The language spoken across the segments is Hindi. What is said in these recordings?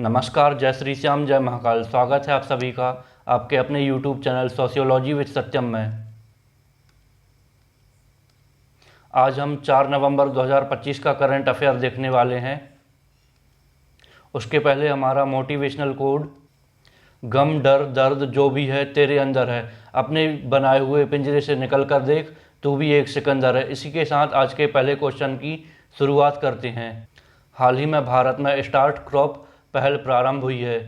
नमस्कार, जय श्री श्याम, जय महाकाल। स्वागत है आप सभी का आपके अपने YouTube चैनल सोशियोलॉजी विद सत्यम में। आज हम 4 नवंबर 2025 का करंट अफेयर देखने वाले हैं। उसके पहले हमारा मोटिवेशनल कोड, गम डर दर्द जो भी है तेरे अंदर है, अपने बनाए हुए पिंजरे से निकल कर देख, तू भी एक सिकंदर है। इसी के साथ आज के पहले क्वेश्चन की शुरुआत करते हैं। हाल ही में भारत में स्टार्ट क्रॉप पहल प्रारंभ हुई है।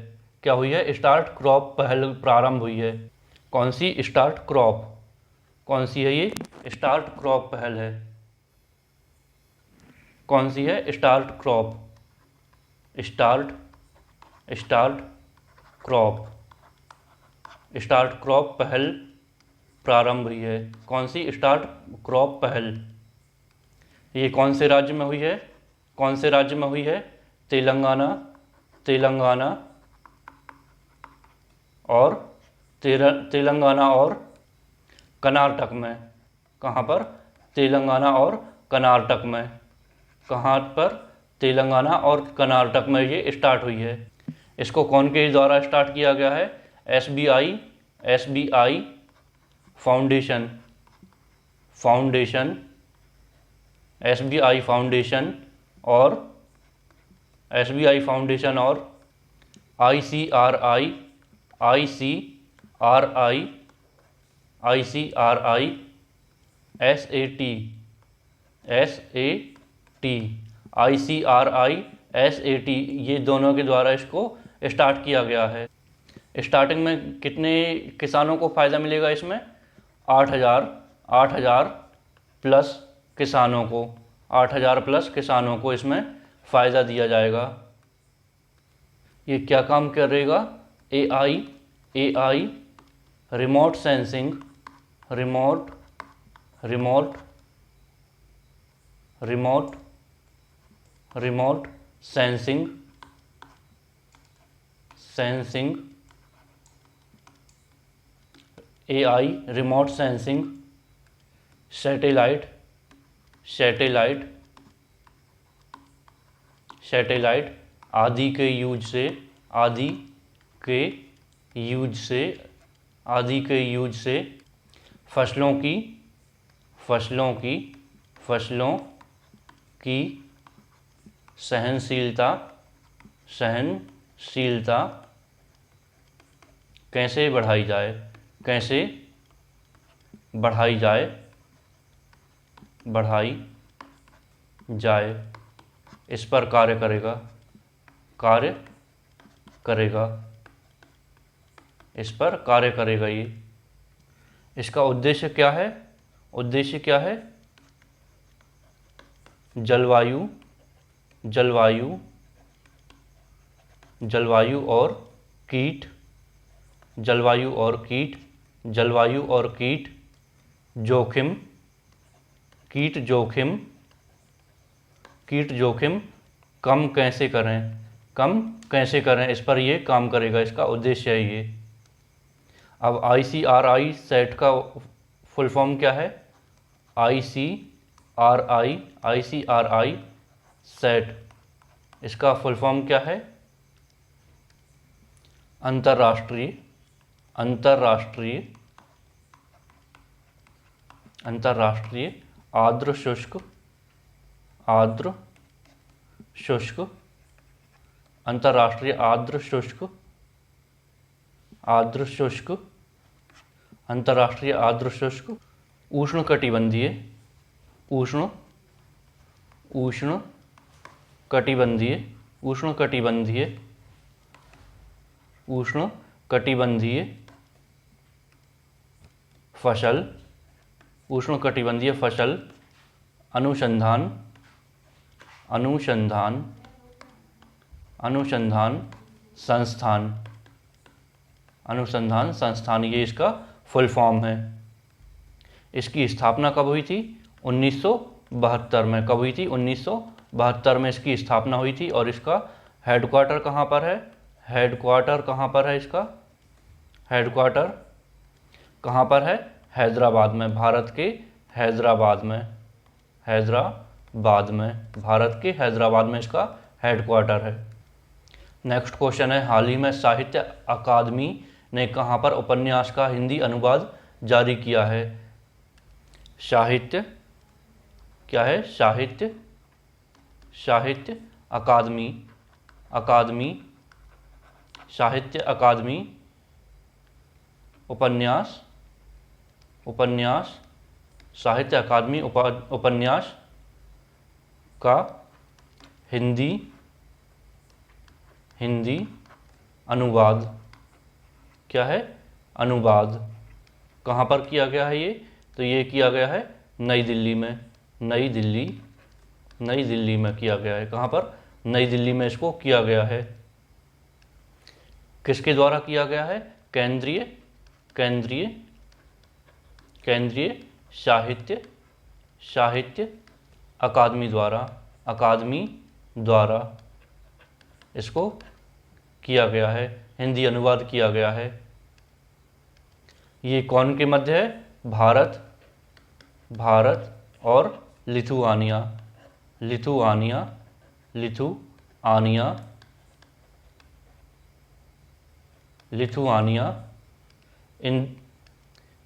क्या हुई है? स्टार्ट क्रॉप पहल प्रारंभ हुई है। कौन सी स्टार्ट क्रॉप? कौन सी है ये? स्टार्ट क्रॉप पहल है। कौन सी है? Start crop. Start crop start crop पहल प्रारंभ हुई है। कौन सी स्टार्ट क्रॉप पहल? ये कौन से राज्य में हुई है? कौन से राज्य में हुई है? तेलंगाना और तेलंगाना और कर्नाटक में। कहाँ पर? तेलंगाना और कर्नाटक में। कहाँ पर? तेलंगाना और कर्नाटक में ये स्टार्ट हुई है। इसको कौन के द्वारा स्टार्ट किया गया है? SBI फाउंडेशन SBI फाउंडेशन और ICRI ये दोनों के द्वारा इसको स्टार्ट किया गया है। स्टार्टिंग में कितने किसानों को फ़ायदा मिलेगा इसमें? 8,000 प्लस किसानों को 8,000 प्लस किसानों को इसमें फ़ायदा दिया जाएगा। ये क्या काम करेगा? AI रिमोट सेंसिंग सैटेलाइट आदि के यूज से फसलों की सहनशीलता कैसे बढ़ाई जाए इस पर कार्य करेगा ये। इसका उद्देश्य क्या है? जलवायु और कीट जोखिम कम कैसे करें इस पर ये काम करेगा। इसका उद्देश्य है ये। अब ICRI सेट का फुल फॉर्म क्या है? ICRI सेट, इसका फुल फॉर्म क्या है? अंतर्राष्ट्रीय आर्द्र शुष्क अंतर्राष्ट्रीय आर्द्र शुष्क उष्णकटिबंधीय फसल अनुसंधान संस्थान, ये इसका फुल फॉर्म है। इसकी स्थापना कब हुई थी? 1972 में। कब हुई थी? 1972 में इसकी स्थापना हुई थी। और इसका हेडक्वार्टर कहाँ पर है? इसका हेडक्वार्टर कहाँ पर है? हैदराबाद में। भारत के हैदराबाद में इसका हेडक्वार्टर है। नेक्स्ट क्वेश्चन है, हाल ही में साहित्य अकादमी ने कहाँ पर उपन्यास का हिंदी अनुवाद जारी किया है? साहित्य क्या है? साहित्य साहित्य अकादमी अकादमी साहित्य अकादमी उपन्यास उपन्यास साहित्य अकादमी उपन्यास का हिंदी हिंदी अनुवाद क्या है? अनुवाद कहाँ पर किया गया है ये? तो ये किया गया है नई दिल्ली में। नई दिल्ली में किया गया है। कहाँ पर? नई दिल्ली में इसको किया गया है। किसके द्वारा किया गया है? केंद्रीय केंद्रीय केंद्रीय साहित्य अकादमी द्वारा इसको किया गया है, हिंदी अनुवाद किया गया है। ये कौन के मध्य है? भारत और लिथुआनिया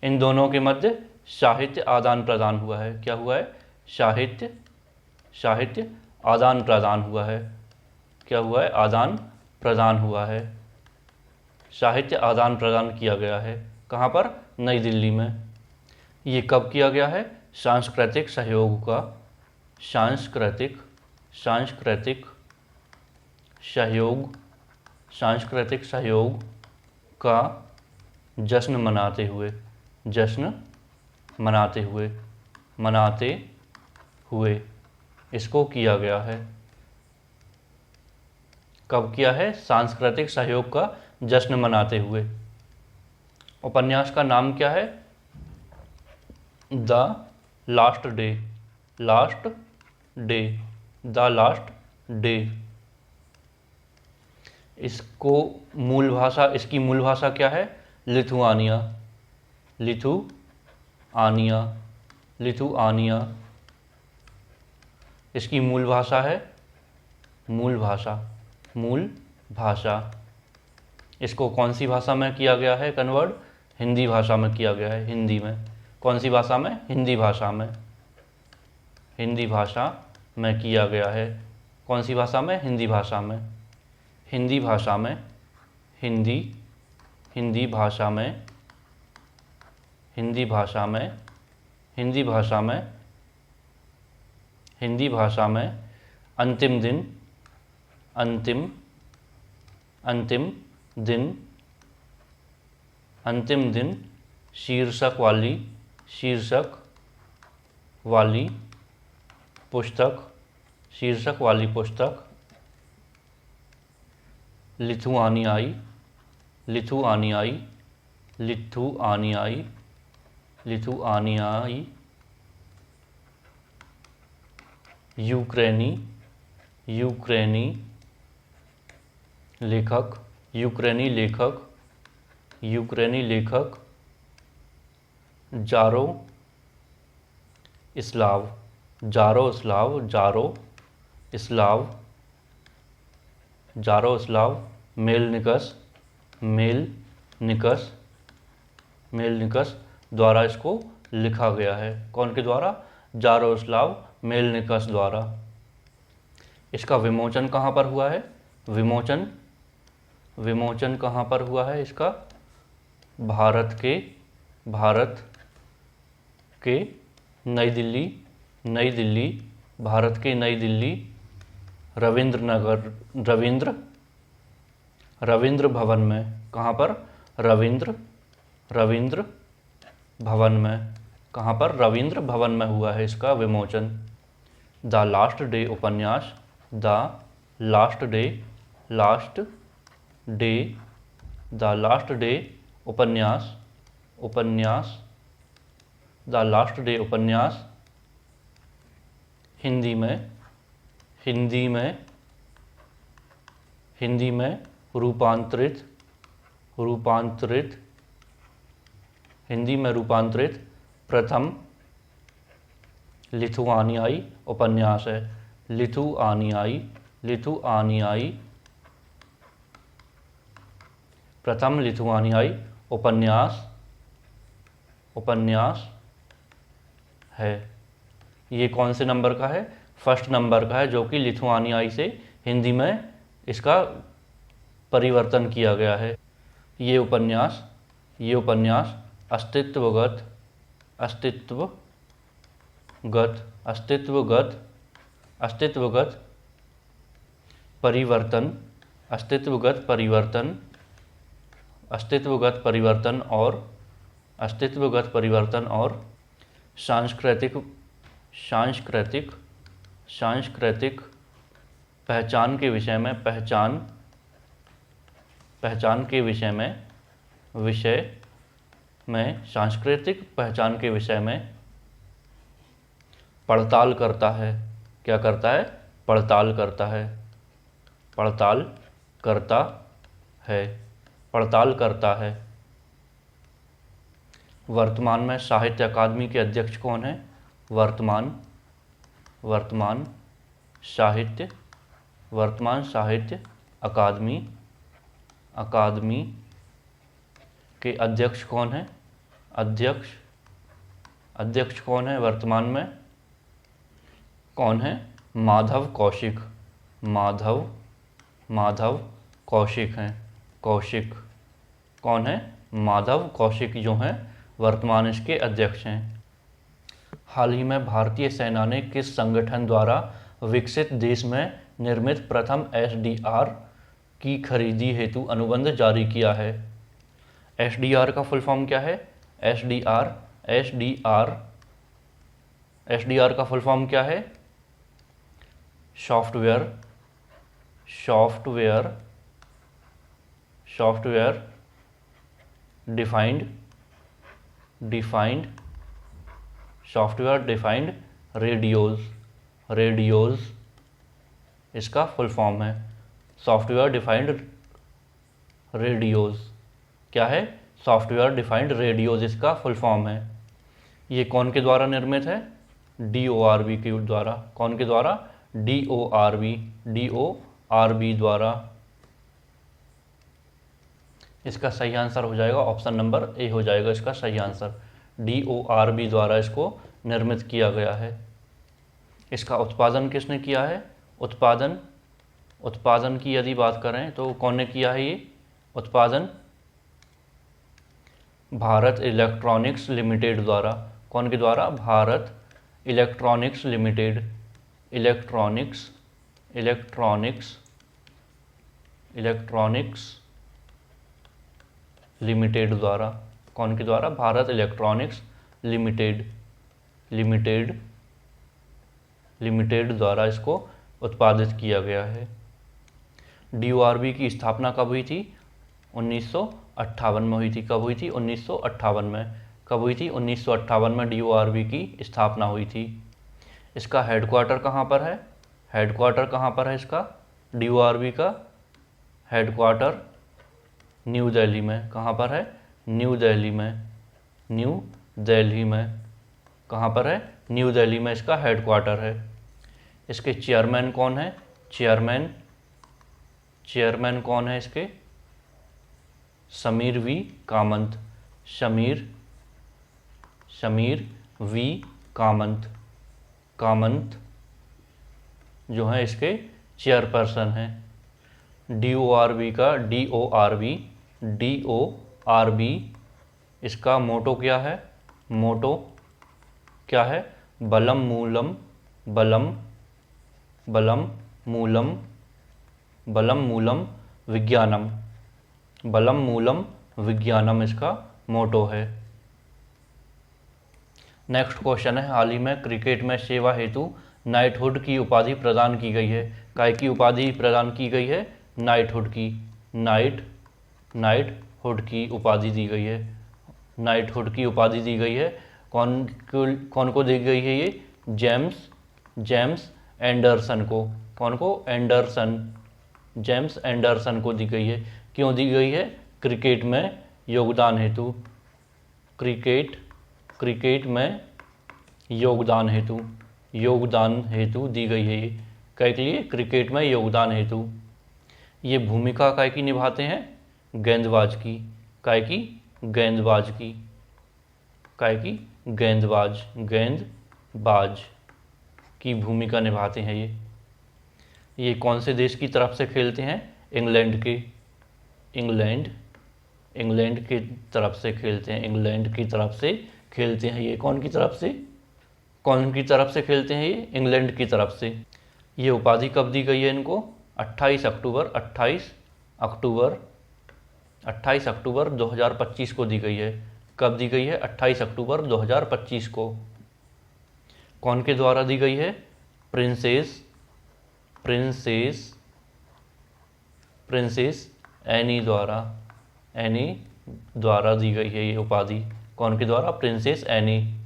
इन दोनों के मध्य साहित्य आदान प्रदान हुआ है। क्या हुआ है? साहित्य आदान प्रदान हुआ है। क्या हुआ है? आदान प्रदान हुआ है। साहित्य आदान प्रदान किया गया है। कहाँ पर? नई दिल्ली में। ये कब किया गया है? सांस्कृतिक सहयोग का जश्न मनाते हुए इसको किया गया है। कब किया है? सांस्कृतिक सहयोग का जश्न मनाते हुए। उपन्यास का नाम क्या है? The last day. इसकी मूल भाषा क्या है? लिथुआनिया। इसकी मूल भाषा है मूल भाषा। इसको कौन सी भाषा में किया गया है कन्वर्ट? हिंदी भाषा में किया गया है। हिंदी में। कौन सी भाषा में? हिंदी भाषा में किया गया है। कौन सी भाषा में? हिंदी भाषा में हिंदी भाषा में अंतिम दिन शीर्षक वाली पुस्तक लिथुआनियाई यूक्रेनी लेखक जारोस्लाव मेलनिकस द्वारा इसको लिखा गया है। कौन के द्वारा? जारोस्लाव मेलनिकस द्वारा। इसका विमोचन कहाँ पर हुआ है? विमोचन कहाँ पर हुआ है इसका? भारत के नई दिल्ली भारत के नई दिल्ली रविंद्र भवन में। कहाँ पर? रविंद्र भवन में। कहाँ पर? रविंद्र भवन में हुआ है इसका विमोचन। द लास्ट डे उपन्यास हिंदी में रूपांतरित प्रथम लिथुआनियाई उपन्यास है। लिथुआनियाई प्रथम लिथुआनियाई उपन्यास है। ये कौन से नंबर का है? फर्स्ट नंबर का है, जो कि लिथुआनियाई से हिंदी में इसका परिवर्तन किया गया है। ये उपन्यास अस्तित्वगत परिवर्तन और सांस्कृतिक पहचान के विषय में पड़ताल करता है। क्या करता है? पड़ताल करता है। वर्तमान में साहित्य अकादमी के अध्यक्ष कौन है? वर्तमान साहित्य अकादमी के अध्यक्ष कौन है? अध्यक्ष कौन है वर्तमान में? कौन है? माधव कौशिक हैं। कौन है? माधव कौशिक जो हैं वर्तमान इसके अध्यक्ष हैं। हाल ही में भारतीय सेना ने किस संगठन द्वारा विकसित देश में निर्मित प्रथम SDR की खरीदी हेतु अनुबंध जारी किया है? SDR का फुल फॉर्म क्या है? SDR का फुल फॉर्म क्या है? सॉफ्टवेयर डिफाइंड रेडियोज इसका फुल फॉर्म है। सॉफ्टवेयर डिफाइंड रेडियोज क्या है? सॉफ्टवेयर डिफाइंड रेडियोज इसका फुल फॉर्म है। ये कौन के द्वारा निर्मित है? DORB के द्वारा। कौन के द्वारा? DORB द्वारा। इसका सही आंसर हो जाएगा ऑप्शन नंबर ए हो जाएगा इसका सही आंसर। DORB द्वारा इसको निर्मित किया गया है। इसका उत्पादन किसने किया है? उत्पादन की यदि बात करें तो कौन ने किया है ये उत्पादन? भारत इलेक्ट्रॉनिक्स लिमिटेड द्वारा। कौन के द्वारा? Bharat electronics limited. Electronics limited द्वारा। कौन के द्वारा? भारत इलेक्ट्रॉनिक्स लिमिटेड द्वारा इसको उत्पादित किया गया है। DORB की स्थापना कब हुई थी? 1958 में हुई थी। कब हुई थी? 1958 में। कब हुई थी? 1958 में DORB की स्थापना हुई थी। इसका हेडक्वार्टर कहाँ पर है? इसका DORB का हेडक्वार्टर न्यू दिल्ली में। कहाँ पर है? न्यू दिल्ली में। कहाँ पर है? न्यू दिल्ली में इसका हेडक्वार्टर है। इसके चेयरमैन कौन है? चेयरमैन कौन है इसके? समीर V कामत जो है इसके चेयरपर्सन हैं। DORB इसका मोटो क्या है? बलम मूलम विज्ञानम इसका मोटो है। नेक्स्ट क्वेश्चन है, हाल ही में क्रिकेट में सेवा हेतु नाइटहुड की उपाधि प्रदान की गई है। काय की उपाधि प्रदान की गई है? नाइटहुड की उपाधि दी गई है। नाइटहुड की उपाधि दी गई है। कौन को दी गई है ये? जेम्स एंडरसन को। कौन को? जेम्स एंडरसन को दी गई है। क्यों दी गई है? क्रिकेट में योगदान हेतु। क्रिकेट में योगदान हेतु दी गई है ये। काय के लिए? क्रिकेट में योगदान हेतु। ये भूमिका काय की निभाते हैं? गेंदबाज की, काय की गेंदबाज की, काय की गेंदबाज, गेंदबाज की भूमिका निभाते हैं ये कौन से देश की तरफ से खेलते हैं? इंग्लैंड के, इंग्लैंड की तरफ से खेलते हैं, इंग्लैंड की तरफ से खेलते हैं ये। कौन की तरफ से? कौन की तरफ से खेलते हैं ये? इंग्लैंड की तरफ से। ये उपाधि कब दी गई है इनको? 28 अक्टूबर 2025 को दी गई है। कब दी गई है? 28 अक्टूबर 2025 को। कौन के द्वारा दी गई है? प्रिंसेस एनी द्वारा दी गई है ये उपाधि। कौन के द्वारा? Princess any.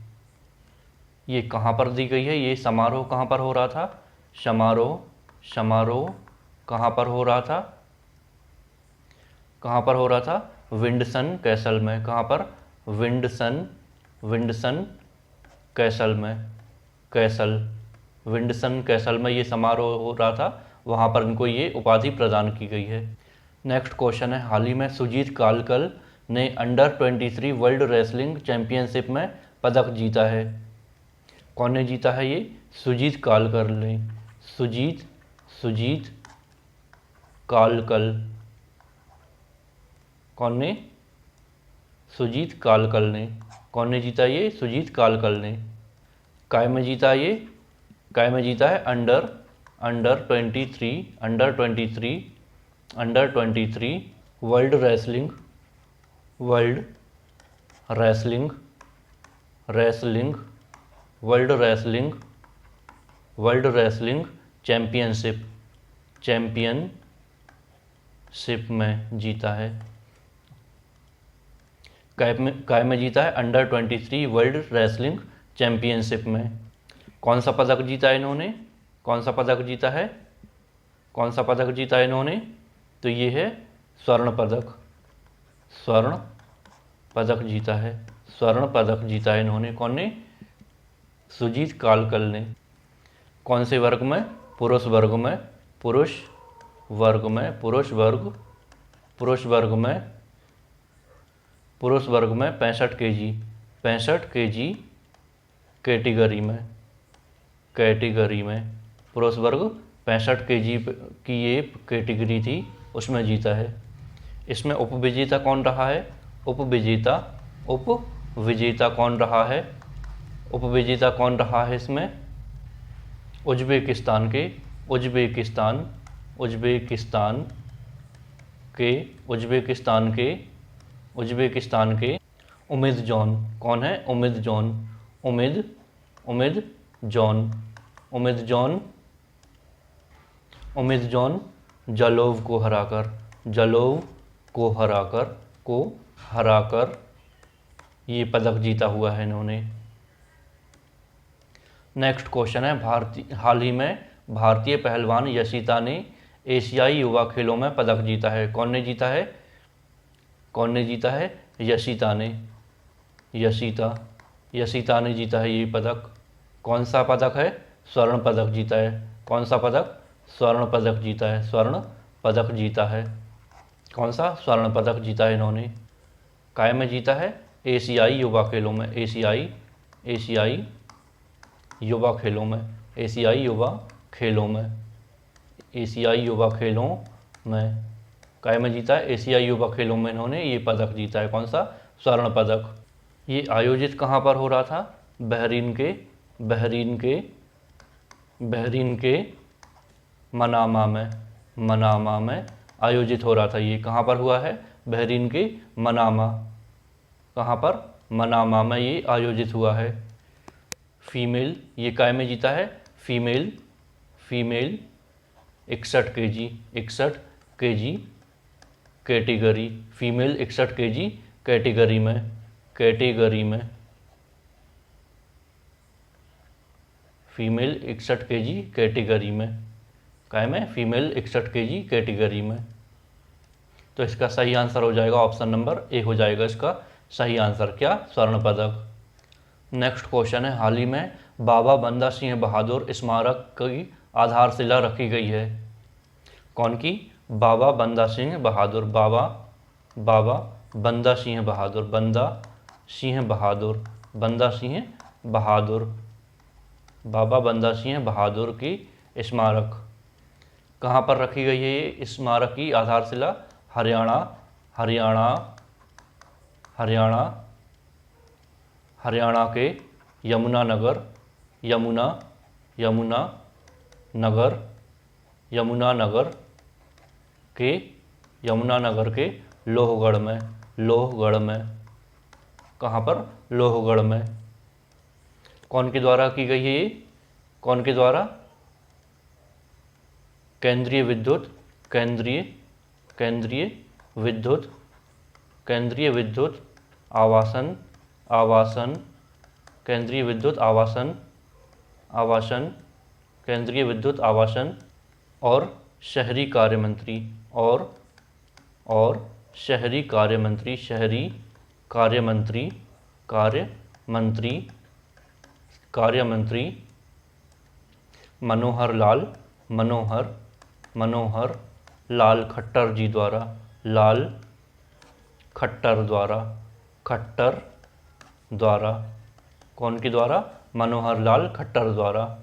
ये कहाँ पर दी गई है? ये समारोह कहाँ पर हो रहा था? समारोह कहाँ पर हो रहा था? कहाँ पर हो रहा था? विंडसन कैसल में। कहाँ पर? विंडसन कैसल में, विंडसन कैसल में ये समारोह हो रहा था, वहाँ पर इनको ये उपाधि प्रदान की गई है। नेक्स्ट क्वेश्चन है, हाल ही में सुजीत कालकल ने अंडर 23 वर्ल्ड रेसलिंग चैंपियनशिप में पदक जीता है। कौन ने जीता है ये? सुजीत कालकल ने। सुजीत कालकल। कौन ने? सुजीत कालकल ने। कौन ने जीता ये? सुजीत कालकल ने। काय में जीता ये? काय में जीता है? अंडर 23 वर्ल्ड रेसलिंग चैंपियनशिप में जीता है। काय में जीता है? अंडर 23 वर्ल्ड रेसलिंग चैंपियनशिप में। कौन सा पदक जीता है इन्होंने? कौन सा पदक जीता है? कौन सा पदक जीता है इन्होंने? तो ये है स्वर्ण पदक। स्वर्ण पदक जीता है। स्वर्ण पदक जीता है इन्होंने। कौन ने? सुजीत कालकल ने। कौन से वर्ग में? पुरुष वर्ग में। पुरुष वर्ग में 65 केजी कैटेगरी में पुरुष वर्ग 65 केजी की ये कैटेगरी थी, उसमें जीता है। इसमें उपविजेता कौन रहा है? उपविजेता कौन रहा है? उपविजेता कौन रहा है इसमें? उज्बेकिस्तान के उमिद जॉन। कौन है? उमिद जॉन जलोव को हराकर ये पदक जीता हुआ है इन्होंने। नेक्स्ट क्वेश्चन है, हाल ही में भारतीय पहलवान यशिता ने एशियाई युवा खेलों में पदक जीता है। कौन ने जीता है? यशिता ने जीता है ये पदक। कौन सा पदक है? स्वर्ण पदक जीता है। कौन सा पदक? स्वर्ण पदक जीता है। स्वर्ण पदक जीता है। कौन सा? स्वर्ण पदक जीता है इन्होंने। काय में जीता है? एशियाई युवा खेलों में। एशियाई युवा खेलों में काय में जीता है? एशियाई युवा खेलों में इन्होंने ये पदक जीता है। कौन सा? स्वर्ण पदक। ये आयोजित कहाँ पर हो रहा था? बहरीन के मनामा में आयोजित हो रहा था। ये कहाँ पर हुआ है? बहरीन के मनामा। कहाँ पर? मनामा में ये आयोजित हुआ है। फीमेल, ये काय में जीता है? Female 61 KG category. Female 61 KG category में फीमेल 61 केजी कैटेगरी में। काय में? फीमेल 61 केजी कैटेगरी में। तो इसका सही आंसर हो जाएगा ऑप्शन नंबर ए हो जाएगा इसका सही आंसर। क्या? स्वर्ण पदक। नेक्स्ट क्वेश्चन है, हाल ही में बाबा बंदा सिंह बहादुर स्मारक की आधारशिला रखी गई है। कौन की? बाबा बंदा सिंह बहादुर। बाबा बाबा बंदा सिंह बहादुर, बंदा सिंह बहादुर, बंदा सिंह बहादुर, बाबा बंदा सिंह बहादुर की स्मारक कहाँ पर रखी गई है? ये स्मारक की आधारशिला हरियाणा, हरियाणा, हरियाणा, हरियाणा के यमुनानगर, यमुना, यमुना नगर, यमुनानगर के, यमुनानगर के लोहगढ़ में, लोहगढ़ में, कहाँ पर? लोहगढ़ में। कौन के द्वारा की गई है ये? कौन के द्वारा? केंद्रीय विद्युत, केंद्रीय, केंद्रीय विद्युत, केंद्रीय विद्युत आवासन, आवासन, केंद्रीय विद्युत आवासन, आवासन, केंद्रीय विद्युत आवासन और शहरी कार्य मंत्री, और शहरी कार्य मंत्री, शहरी कार्य मंत्री, कार्य मंत्री, कार्य मंत्री मनोहर लाल, मनोहर, मनोहर लाल खट्टर जी द्वारा, लाल खट्टर द्वारा, खट्टर द्वारा, कौन के द्वारा? मनोहर लाल खट्टर द्वारा।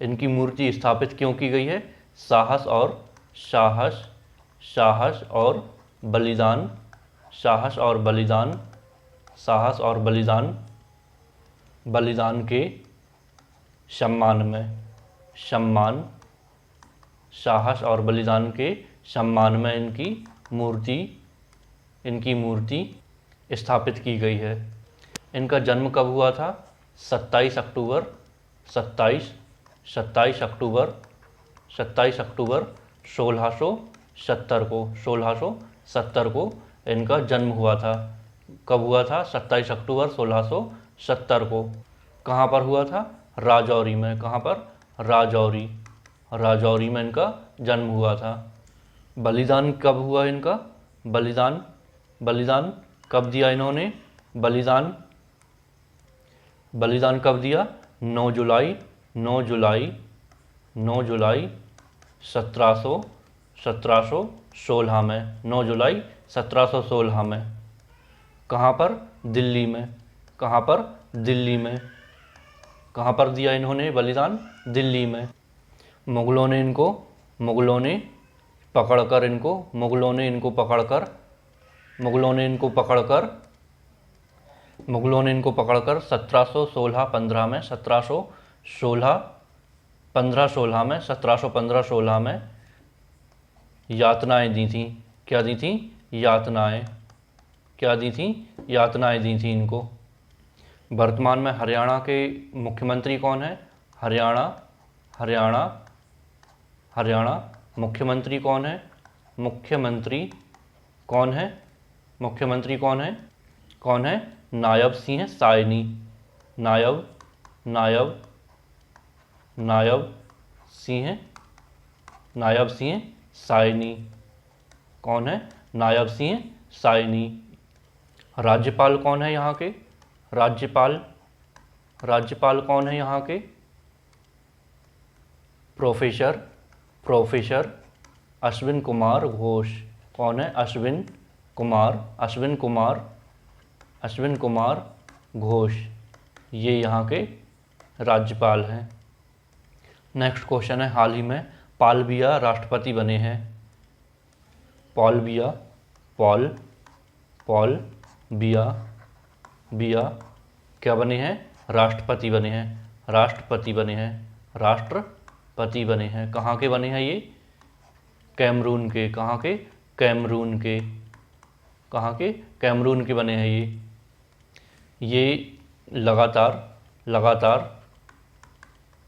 इनकी मूर्ति स्थापित क्यों की गई है? साहस और साहस, साहस और बलिदान, साहस और बलिदान, साहस और बलिदान, बलिदान के सम्मान में, सम्मान, साहस और बलिदान के सम्मान में इनकी मूर्ति, इनकी मूर्ति स्थापित की गई है। इनका जन्म कब हुआ था? 27 अक्टूबर, 27 अक्टूबर, 27 अक्टूबर 1670 को, 1670 को इनका जन्म हुआ था। कब हुआ था? 27 अक्टूबर 1670 को। कहाँ पर हुआ था? राजौरी में। कहाँ पर? राजौरी, राजौरी में इनका जन्म हुआ था। बलिदान कब हुआ इनका? बलिदान, बलिदान कब दिया इन्होंने? बलिदान, बलिदान कब दिया? 9 जुलाई, 9 जुलाई, 9 जुलाई 1716 में, 9 जुलाई 1716 में। कहाँ पर? दिल्ली में। कहाँ पर? दिल्ली में। कहाँ पर दिया इन्होंने बलिदान? दिल्ली में। मुगलों ने इनको, मुगलों ने पकड़कर इनको, मुगलों ने इनको पकड़कर, मुगलों ने इनको पकड़कर, मुगलों ने इनको पकड़कर 1716-15 में, 1716-15-16 में, 1715-16 में यातनाएं दी थी। क्या दी थी? यातनाएं। क्या दी थी? यातनाएं दी थी इनको। वर्तमान में हरियाणा के मुख्यमंत्री कौन है? हरियाणा, हरियाणा, हरियाणा मुख्यमंत्री कौन है? मुख्यमंत्री कौन है? मुख्यमंत्री कौन है? कौन है? नायब सिंह सायनी, नायब, नायब, नायब सिंह, नायब सिंह सायनी। कौन है? नायब सिंह सायनी। राज्यपाल कौन है यहाँ के? राज्यपाल, राज्यपाल कौन है यहाँ के? Professor, professor Ashwin Kumar Ghosh. कौन है? अश्विन कुमार, अश्विन कुमार, अश्विन कुमार घोष। ये यहाँ के राज्यपाल हैं। नेक्स्ट क्वेश्चन है, हाल ही में पॉल बिया राष्ट्रपति बने हैं। पॉल बिया, पॉल, पॉल बिया, बिया क्या बने हैं? राष्ट्रपति बने हैं, राष्ट्रपति बने हैं, राष्ट्रपति बने हैं। कहाँ के बने हैं ये? कैमरून के। कहाँ के? कैमरून के। कहाँ के? कैमरून के बने हैं ये लगातार, लगातार,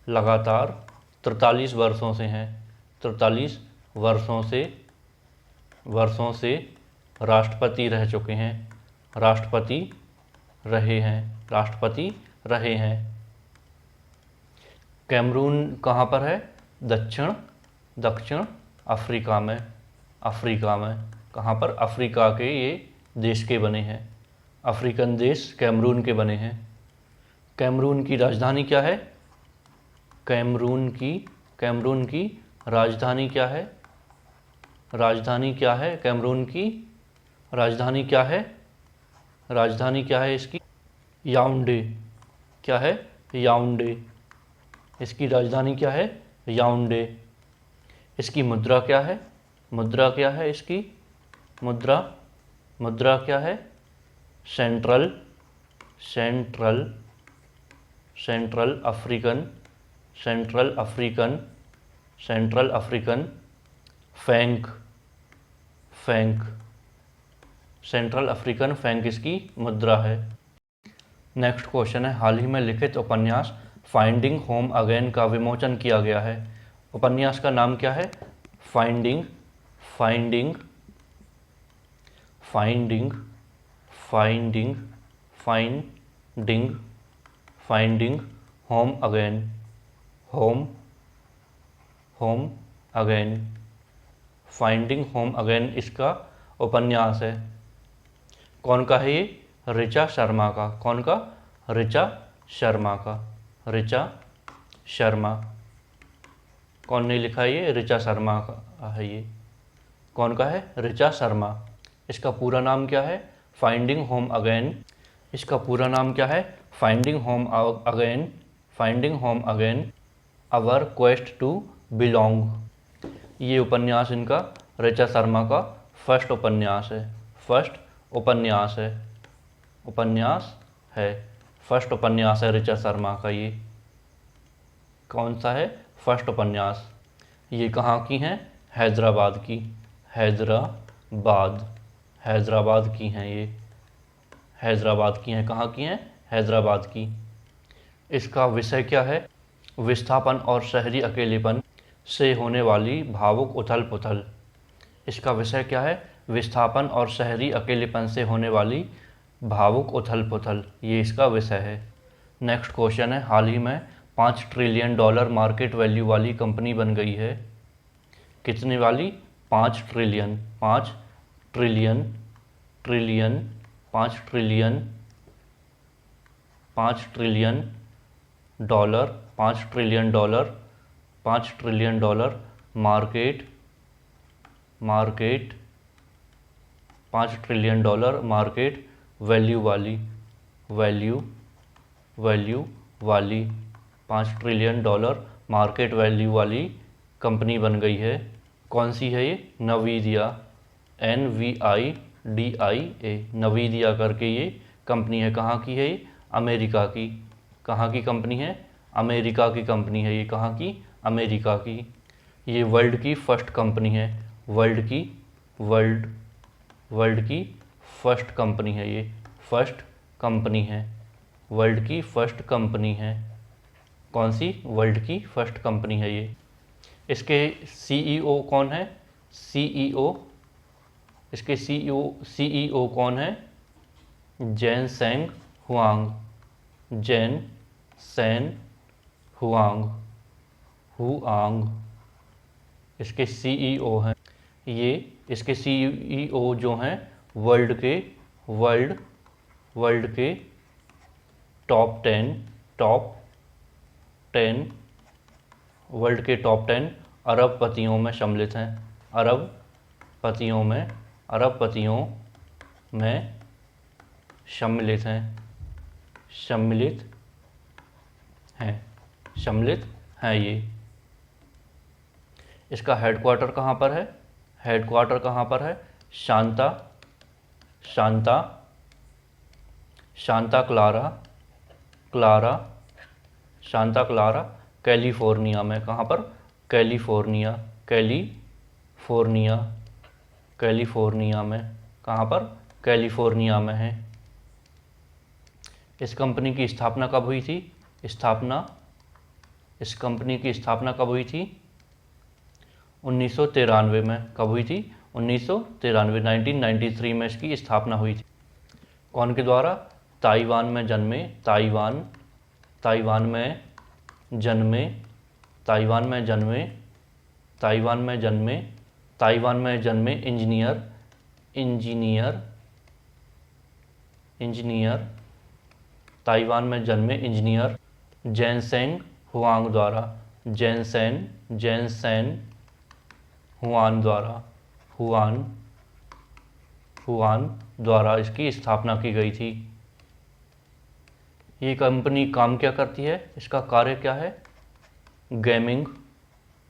लगातार 43 वर्षों से हैं, 43 वर्षों से, वर्षों से राष्ट्रपति रह चुके हैं, राष्ट्रपति रहे हैं, राष्ट्रपति रहे हैं। कैमरून कहाँ पर है? दक्षिण, दक्षिण अफ्रीका में, अफ्रीका में। कहाँ पर? अफ्रीका के ये देश के बने हैं, अफ्रीकन देश कैमरून के बने हैं। कैमरून की राजधानी क्या है? कैमरून की, कैमरून की राजधानी क्या है? राजधानी क्या है कैमरून की? राजधानी क्या है? राजधानी क्या है इसकी? याओंडे। क्या है? याओंडे। इसकी राजधानी क्या है? याओंडे। इसकी मुद्रा क्या है? मुद्रा क्या है इसकी? मुद्रा मुद्रा क्या है? Central central central African central African central African Frank Frank central African Frank इसकी मुद्रा है। नेक्स्ट क्वेश्चन है, हाल ही में लिखित उपन्यास फाइंडिंग होम अगेन का विमोचन किया गया है। उपन्यास का नाम क्या है? Finding finding finding finding finding finding home again home home again finding home again इसका उपन्यास है। कौन का है ये? ऋचा शर्मा का। कौन का? ऋचा शर्मा का। ऋचा शर्मा। कौन ने लिखा है ये? ऋचा शर्मा का है ये। कौन का है? ऋचा शर्मा। इसका पूरा नाम क्या है? Finding home again. इसका पूरा नाम क्या है? Finding home again finding home again our quest to belong. ये उपन्यास इनका ऋचा शर्मा का फर्स्ट उपन्यास है। फर्स्ट उपन्यास है। उपन्यास है। फर्स्ट उपन्यास है ऋचा शर्मा का ये। कौन सा है? फर्स्ट उपन्यास। ये कहाँ की हैं? हैदराबाद की। हैदराबाद हैदराबाद की हैं ये। हैदराबाद की हैं। कहाँ की हैं? हैदराबाद की। इसका विषय क्या है? विस्थापन और शहरी अकेलेपन से होने वाली भावुक उथल पुथल। इसका विषय क्या है? विस्थापन और शहरी अकेलेपन से होने वाली भावुक उथल पुथल, ये इसका विषय है। नेक्स्ट क्वेश्चन है, हाल ही में $5 ट्रिलियन मार्केट वैल्यू वाली कंपनी बन गई है। कितने वाली? 5 trillion. 5 trillion trillion 5 trillion 5 trillion dollar 5 trillion dollar 5 trillion dollar market 5 trillion dollar market value वाली 5 ट्रिलियन डॉलर मार्केट वैल्यू वाली कंपनी बन गई है। कौन सी है ये? नवीदिया। NVIDIA नवीदिया करके ये कंपनी है। कहाँ की है ये? अमेरिका की। कहाँ की कंपनी है? अमेरिका की कंपनी है ये। कहाँ की? अमेरिका की। ये वर्ल्ड की फर्स्ट कंपनी है। वर्ल्ड की फर्स्ट कंपनी है ये। फर्स्ट कंपनी है। वर्ल्ड की फर्स्ट कंपनी है। कौन सी? वर्ल्ड की फर्स्ट कंपनी है ये। इसके CEO कौन है? CEO इसके CEO कौन है? जैन सेंग हुआंग। जैन सेन हुआंग इसके CEO हैं। ये इसके CEO जो हैं वर्ल्ड के टॉप 10 वर्ल्ड के टॉप 10 अरबपतियों में सम्मिलित हैं। अरबपतियों में सम्मिलित हैं ये। इसका हेडक्वार्टर कहाँ पर है? हेडक्वार्टर कहाँ पर है? शांता क्लारा कैलिफोर्निया में। कहाँ पर? कैलिफोर्निया में। कहाँ पर? कैलिफोर्निया में है। इस कंपनी की स्थापना कब हुई थी? इस कंपनी की स्थापना कब हुई थी? 1993 में। कब हुई थी? 1993 में इसकी स्थापना हुई थी। कौन के द्वारा? ताइवान में जन्मे इंजीनियर जैनसेंग हुआंग द्वारा। जैनसेन हुआन द्वारा। हुआन द्वारा इसकी स्थापना की गई थी। ये कंपनी काम क्या करती है, इसका कार्य क्या है? गेमिंग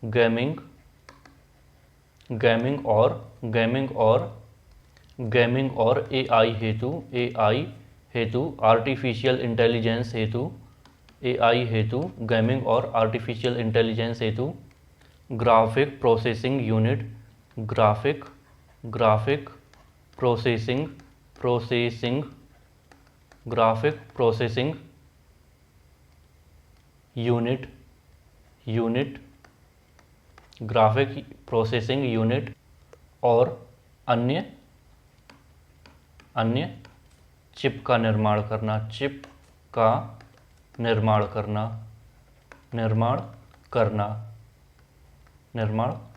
गेमिंग गेमिंग और एआई हेतु आर्टिफिशियल इंटेलिजेंस हेतु ग्राफिक प्रोसेसिंग यूनिट और अन्य चिप का निर्माण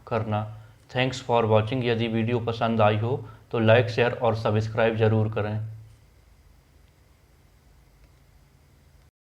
करना। Thanks for watching. यदि वीडियो पसंद आई हो तो लाइक, शेयर और सब्सक्राइब ज़रूर करें।